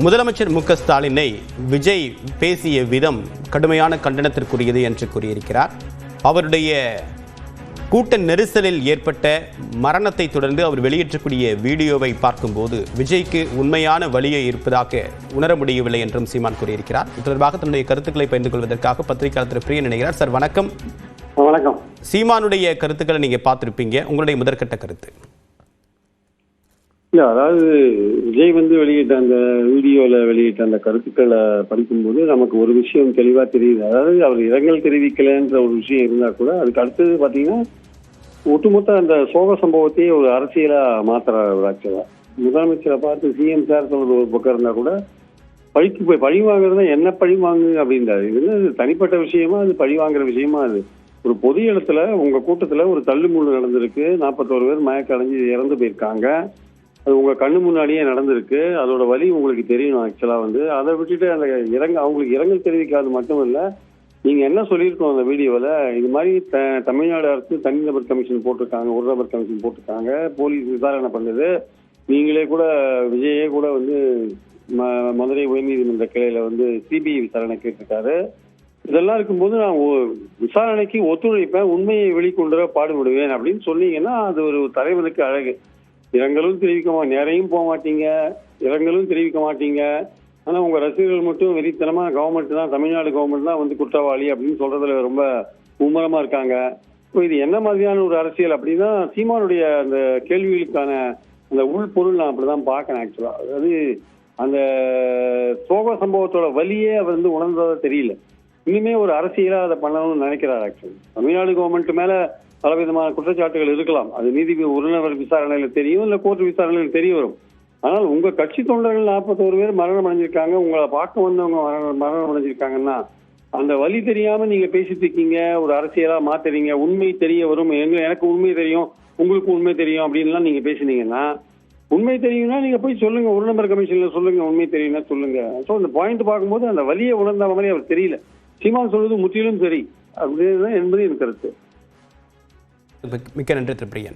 முதலமைச்சர் மு.க.ஸ்டாலினை விஜய் பேசிய விதம் கடுமையான கண்டனத்திற்குரியது என்று கூறியிருக்கிறார். அவருடைய கூட்ட நெரிசலில் ஏற்பட்ட மரணத்தை தொடர்ந்து அவர் வெளியிட்டக்கூடிய வீடியோவை பார்க்கும்போது விஜய்க்கு உண்மையான வலியை இருப்பதாக உணர முடியவில்லை என்றும் சீமான் கூறியிருக்கிறார். இது தொடர்பாக தன்னுடைய கருத்துக்களை பகிர்ந்து கொள்வதற்காக பத்திரிகையாளர் திரு பிரியன் இணைகிறார். சார் வணக்கம். வணக்கம். சீமானுடைய கருத்துக்களை நீங்க பார்த்திருப்பீங்க, உங்களுடைய முதற்கட்ட கருத்து? இல்ல, அதாவது விஜய் வெளியிட்ட அந்த வீடியோல வெளியிட்ட அந்த கருத்துக்களை படிக்கும்போது நமக்கு ஒரு விஷயம் தெளிவா தெரியுது. அதாவது அவர் இரங்கல் தெரிவிக்கலன்ற ஒரு விஷயம் இருந்தா கூட அதுக்கு அடுத்தது பாத்தீங்கன்னா ஒட்டுமொத்த அந்த சோக சம்பவத்தையே ஒரு அரசியலா மாத்துறாரு. ஆக்சுவலா முதலமைச்சரை பார்த்து சிஎம் சார் சொல்றது ஒரு பக்கம் இருந்தா கூட பழிக்கு போய் பழி வாங்குறதா என்ன பழி வாங்கு அப்படின்றாரு. இது தனிப்பட்ட விஷயமா, அது பழி வாங்குற விஷயமா? அது ஒரு பொது இடத்துல உங்க கூட்டத்துல ஒரு தள்ளுமுள்ளு நடந்திருக்கு, 41 பேர் மயக்க அடைஞ்சு இறந்து போயிருக்காங்க. அது உங்க கண்ணு முன்னாடியே நடந்திருக்கு. அதோட வலி உங்களுக்கு தெரியணும். ஆக்சுவலா அதை விட்டுட்டு அந்த அவங்களுக்கு இரங்கல் தெரிவிக்காது மட்டும் இல்ல, நீங்க என்ன சொல்லியிருக்கோம் அந்த வீடியோவில், இது மாதிரி தமிழ்நாடு அரசு தனிநபர் கமிஷன் போட்டிருக்காங்க, ஒரு நபர் கமிஷன் போட்டிருக்காங்க, போலீஸ் விசாரணை பண்ணுது, நீங்களே கூட விஜயே கூட மதுரை உயர்நீதிமன்ற கிளையில சிபிஐ விசாரணை கேட்டிருக்காரு. இதெல்லாம் இருக்கும்போது நான் விசாரணைக்கு ஒத்துழைப்பேன், உண்மையை வெளிக்கொண்டு வர பாடுபடுவேன் அப்படின்னு சொன்னீங்கன்னா அது ஒரு தலைவனுக்கு அழகு. இரங்கலும் தெரிவிக்க நேரையும் போக மாட்டீங்க, இரங்கலும் தெரிவிக்க மாட்டீங்க. ஆனா உங்க ரசிகர்கள் மட்டும் வெறித்தனமா கவர்மெண்ட் தான், தமிழ்நாடு கவர்மெண்ட் தான் குற்றவாளி அப்படின்னு சொல்றதுல ரொம்ப மும்முரமா இருக்காங்க. இப்போ இது என்ன மாதிரியான ஒரு அரசியல் அப்படின்னா சீமானுடைய அந்த கேள்விகளுக்கான அந்த உள்பொருள் நான் அப்படிதான் பார்க்கறேன். ஆக்சுவலா அதாவது அந்த சோக சம்பவத்தோட வலியே அவர் உணர்ந்ததா தெரியல. இனிமே ஒரு அரசியலா அதை பண்ணணும்னு நினைக்கிறார். ஆக்சுவலி தமிழ்நாடு கவர்மெண்ட் மேல பலவிதமான குற்றச்சாட்டுகள் இருக்கலாம், அது நீதிபதி உறுப்பினர் விசாரணையில தெரியும், இல்ல கோர்ட் விசாரணையில தெரிய வரும். ஆனால் உங்க கட்சி தொண்டர்கள் 41 பேர் மரணம் அடைஞ்சிருக்காங்க, உங்களை பார்க்க வந்தவங்க மரணம் அடைஞ்சிருக்காங்கன்னா அந்த வலி தெரியாம நீங்க பேசிட்டு இருக்கீங்க, ஒரு அரசியலா மாத்துறீங்க. உண்மை தெரிய வரும், எனக்கு உண்மை தெரியும், உங்களுக்கு உண்மை தெரியும் அப்படின்லாம் நீங்க பேசினீங்கன்னா, உண்மை தெரியும்னா நீங்க போய் சொல்லுங்க, ஒரு நம்பர் கமிஷன்ல சொல்லுங்க, உண்மை தெரியும்னா சொல்லுங்க. ஸோ அந்த பாயிண்ட் பார்க்கும்போது அந்த வலியை உணர்ந்த மாதிரி அவர் தெரியல. சீமான் சொல்றது முற்றிலும் சரி அப்படிதான் என்பது என் கருத்து. மிக்க நன்றி திரு பிரியன்.